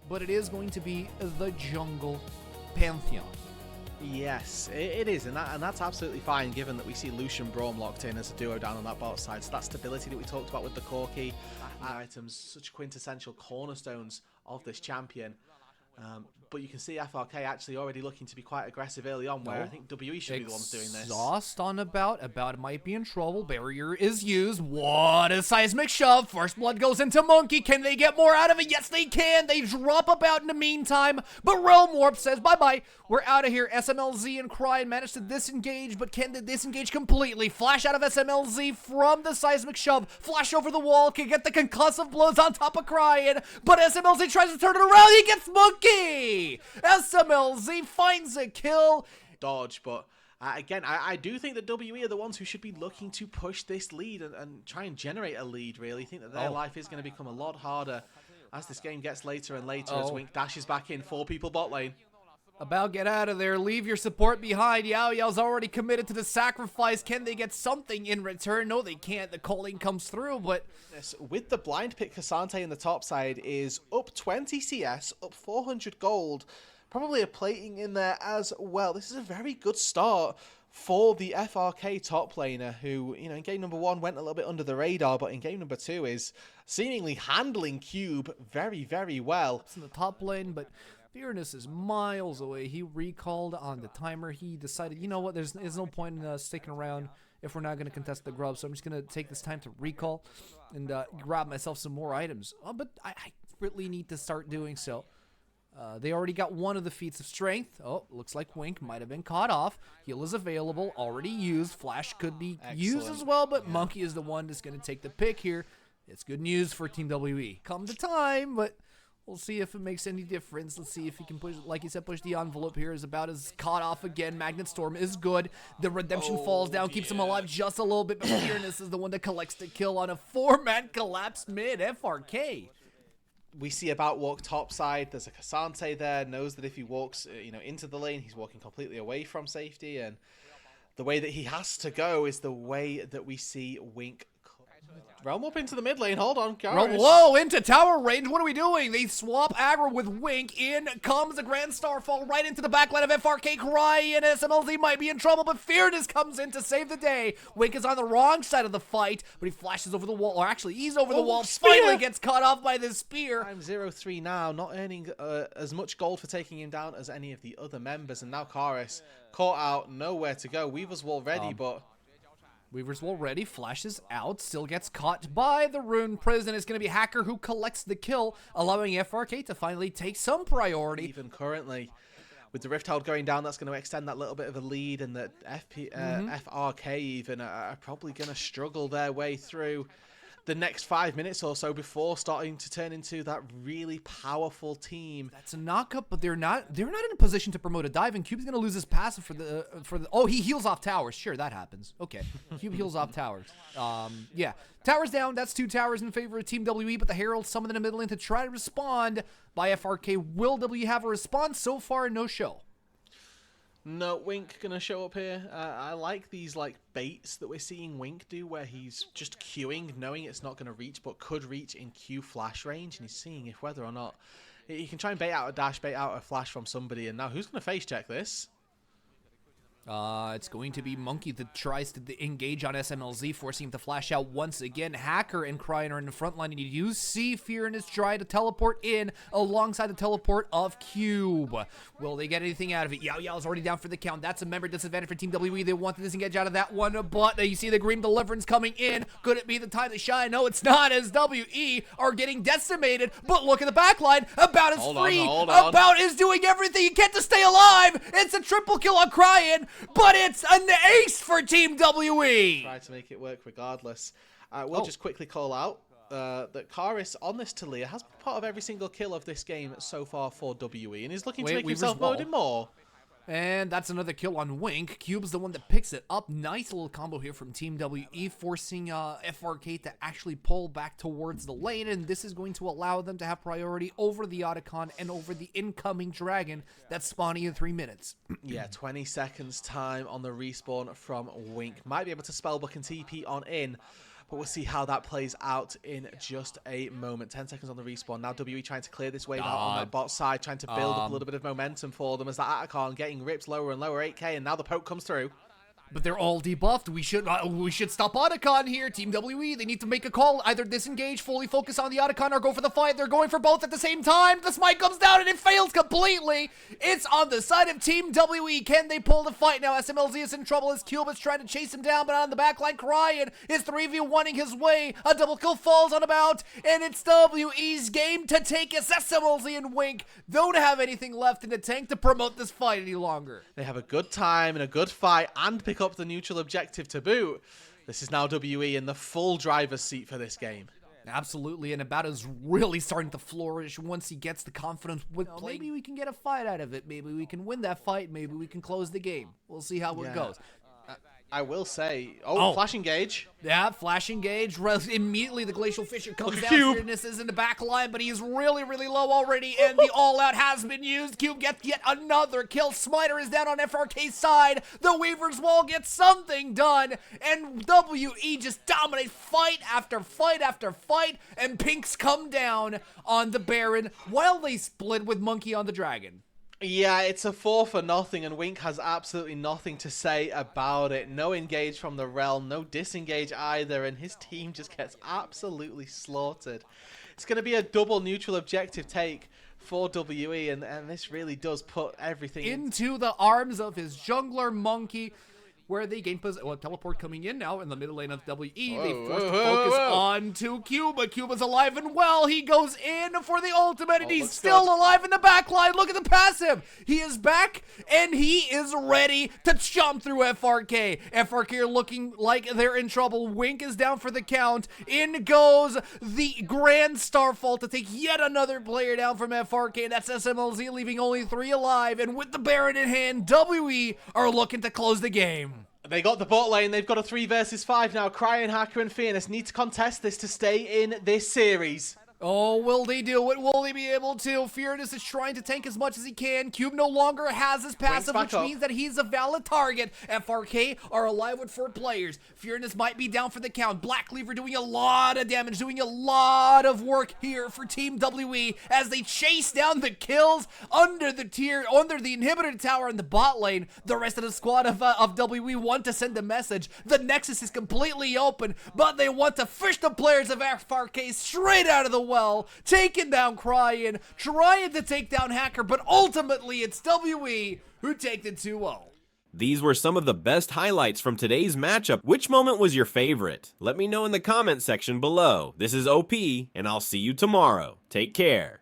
but it is going to be the jungle pantheon. Yes, it is, and that's absolutely fine, given that we see Lucian Braum locked in as a duo down on that bot side. So that stability that we talked about with the core key items, such quintessential cornerstones of this champion. But you can see FRK actually already looking to be quite aggressive early on, where I think WE should be the ones doing this. Exhaust on About. About might be in trouble. Barrier is used. What a seismic shove. First blood goes into Monkey. Can they get more out of it? Yes, they can. They drop About in the meantime. But Realm Warp says, bye-bye. We're out of here. SMLZ and Cryan managed to disengage, but can they disengage completely? Flash out of SMLZ from the seismic shove. Flash over the wall. Can get the concussive blows on top of Cryan. But SMLZ tries to turn it around. He gets Monkey. SMLZ finds a kill. Dodge, but again, I do think that WE are the ones who should be looking to push this lead and try and generate a lead, really. I think that their life is going to become a lot harder as this game gets later and later, as Wink dashes back in. 4 people bot lane. About get out of there. Leave your support behind. Yao Yao's already committed to the sacrifice. Can they get something in return? No, they can't. The calling comes through, but... Yes, with the blind pick, Cassante in the top side is up 20 CS, up 400 gold. Probably a plating in there as well. This is a very good start for the FRK top laner, who, you know, in game number 1 went a little bit under the radar, but in game number 2 is seemingly handling Cube very, very well. It's in the top lane, but... Fearness is miles away. He recalled on the timer. He decided, you know what, there's no point in sticking around if we're not going to contest the grub, so I'm just going to take this time to recall and grab myself some more items. But I really need to start doing so. They already got one of the feats of strength. Oh, looks like Wink might have been caught off. Heal is available, already used. Flash could be used as well, but Monkey is the one that's going to take the pick here. It's good news for Team WE. Come to time, but... We'll see if it makes any difference. Let's see if he can push, like you said, push the envelope here. Is About as caught off again. Magnet Storm is good. The Redemption falls down, keeps him alive just a little bit. But Fearness is the one that collects the kill on a 4-man collapse mid. FRK. We see About walk top side. There's a Cassante there. Knows that if he walks, into the lane, he's walking completely away from safety. And the way that he has to go is the way that we see Wink. Realm up into the mid lane. Hold on, Garrus. Whoa, into tower range. What are we doing? They swap aggro with Wink. In comes the Grand Starfall right into the backline of FRK. Cryan, SMLZ might be in trouble, but Fearness comes in to save the day. Wink is on the wrong side of the fight, but he flashes over the wall, or actually he's over the wall. Spear. Finally gets cut off by the spear. I'm 0-3 now, not earning as much gold for taking him down as any of the other members. And now Garrus caught out, nowhere to go. Weaver's Wall ready, but... Weaver's Wall ready, flashes out, still gets caught by the Rune Prison. It's going to be Hacker who collects the kill, allowing FRK to finally take some priority. Even currently, with the Rift Hold going down, that's going to extend that little bit of a lead, and that FRK even are probably going to struggle their way through the next 5 minutes or so before starting to turn into that really powerful team. That's a knockup, but they're not in a position to promote a dive, and Cube's gonna lose his passive for the oh, he heals off towers. Sure, that happens. Okay. Cube heals off towers. Yeah. Towers down, that's 2 towers in favor of Team WE, but the Herald summoned in the middle lane to try to respond by FRK. Will W have a response? So far, no show. No, Wink gonna show up here. I like these baits that we're seeing Wink do, where he's just queuing, knowing it's not gonna reach, but could reach in Q flash range, and he's seeing if whether or not he can try and bait out a dash, bait out a flash from somebody. And now who's gonna face check this? It's going to be Monkey that tries to engage on SMLZ, forcing him to flash out once again. Hacker and Cryan are in the front line, and you see Fearness try to teleport in alongside the teleport of Cube. Will they get anything out of it? Yao Yao's already down for the count. That's a member disadvantage for Team WE. They want to disengage out of that one, but you see the Grim Deliverance coming in. Could it be the time to shine? No, it's not, as WE are getting decimated, but look at the backline. About is free. About is doing everything he can to stay alive. It's a triple kill on Cryan. But it's an ace for Team WE! Try to make it work regardless. We'll just quickly call out that Garrus on this Talia has been part of every single kill of this game so far for WE, and he's looking to make himself loaded more. And that's another kill on Wink. Cube's the one that picks it up. Nice little combo here from Team WE, forcing FRK to actually pull back towards the lane, and this is going to allow them to have priority over the Otacon and over the incoming dragon that's spawning in 3 minutes. Yeah, 20 seconds time on the respawn from Wink. Might be able to spellbook and TP on in, but we'll see how that plays out in just a moment. 10 seconds on the respawn. Now WE trying to clear this wave out on that bot side, trying to build up a little bit of momentum for them as that Atacon getting ripped lower and lower, 8k, and now the poke comes through. But they're all debuffed. We should stop Otacon here. Team WE, they need to make a call. Either disengage, fully focus on the Otacon, or go for the fight. They're going for both at the same time. The smite comes down and it fails completely. It's on the side of Team WE. Can they pull the fight now? SMLZ is in trouble as Cube is trying to chase him down, but on the backline, Cryin is 3v1ing his way. A double kill falls on about, and it's WE's game to take as SMLZ and Wink don't have anything left in the tank to promote this fight any longer. They have a good time and a good fight and pick up the neutral objective to boot. This is now WE in the full driver's seat for this game. Absolutely, and About is really starting to flourish once he gets the confidence with playing. Maybe we can get a fight out of it. Maybe we can win that fight. Maybe we can close the game. We'll see how it goes. I will say, flash engage. Yeah, flash engage. Immediately the Glacial Fissure comes down. Fearness is in the back line, but he's really, really low already, and the all-out has been used. Cube gets yet another kill. Smiter is down on FRK's side. The Weaver's Wall gets something done, and WE just dominate fight after fight after fight, and Pinks come down on the Baron while they split with Monkey on the Dragon. Yeah, it's a 4-for-0, and Wink has absolutely nothing to say about it. No engage from the Realm, no disengage either, and his team just gets absolutely slaughtered. It's going to be a double neutral objective take for WE, and this really does put everything into the arms of his jungler Monkey, where they gain teleport coming in now in the middle lane of WE. They force to focus on to Cuba. Cuba's alive and well. He goes in for the ultimate, and he's still alive in the back line. Look at the passive. He is back, and he is ready to jump through FRK. FRK are looking like they're in trouble. Wink is down for the count. In goes the Grand Starfall to take yet another player down from FRK. That's SMLZ, leaving only 3 alive. And with the Baron in hand, WE are looking to close the game. They got the bot lane. They've got a 3 versus 5 now. Cryin, Hacker, and Fearness need to contest this to stay in this series. Oh, will they do it? Will they be able to? Fearness is trying to tank as much as he can. Cube no longer has his passive, which means that he's a valid target. FRK are alive with 4 players. Fearness might be down for the count. Black Cleaver doing a lot of damage, doing a lot of work here for Team WE as they chase down the kills under the inhibitor tower in the bot lane. The rest of the squad of WE want to send a message. The Nexus is completely open, but they want to fish the players of FRK straight out of the well, taking down Cryin, trying to take down Hacker, but ultimately it's WE who take the 2-0. These were some of the best highlights from today's matchup. Which moment was your favorite? Let me know in the comment section below. This is OP, and I'll see you tomorrow. Take care.